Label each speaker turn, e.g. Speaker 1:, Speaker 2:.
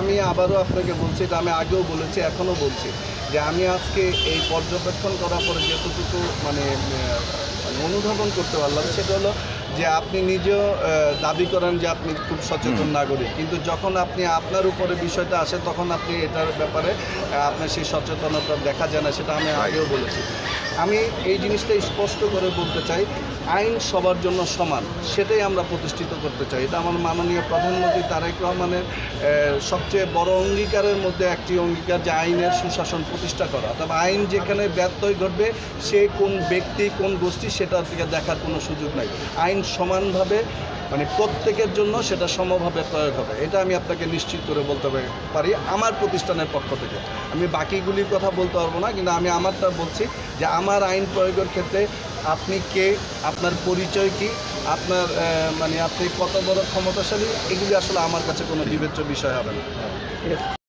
Speaker 1: আমি আবারও আপনাকে বলছি, এটা আমি আগেও বলেছি, এখনও বলছি, যে আমি আজকে এই পর্যবেক্ষণ করার পরে যতটুকু অনুধাবন করতে পারলাম, সেটা হলো যে আপনি নিজেও দাবি করেন যে আপনি খুব সচেতন নাগরিক, কিন্তু যখন আপনি আপনার উপরে বিষয়টা আসে তখন আপনি এটার ব্যাপারে আপনার সেই সচেতনতা দেখা যায় না, সেটা আমি আগেও বলেছি। আমি এই জিনিসটা স্পষ্ট করে বলতে চাই, আইন সবার জন্য সমান, সেটাই আমরা প্রতিষ্ঠিত করতে চাই। এটা আমার মাননীয় প্রধানমন্ত্রী তারেক রহমানের সবচেয়ে বড় অঙ্গীকারের মধ্যে একটি অঙ্গীকার, যে আইনের সুশাসন প্রতিষ্ঠা করা। তবে আইন যেখানে ব্যত্যয় ঘটবে, সে কোন ব্যক্তি কোন গোষ্ঠী সেটার দিকে দেখার কোনো সুযোগ নাই। আইন সমানভাবে প্রত্যেকের জন্য সেটা সমভাবে প্রয়োগ হবে, এটা আমি আপনাকে নিশ্চিত করে বলতে পারি আমার প্রতিষ্ঠানের পক্ষ থেকে। আমি বাকিগুলির কথা বলতে পারবো না, কিন্তু আমি আমারটা বলছি যে আমার আইন প্রয়োগের ক্ষেত্রে আপনি কে, আপনার পরিচয় কি, আপনার আপনি কত বড় ক্ষমতাশালী, এগুলি আসলে আমার কাছে কোনো বিবেচ্য বিষয় হবে না।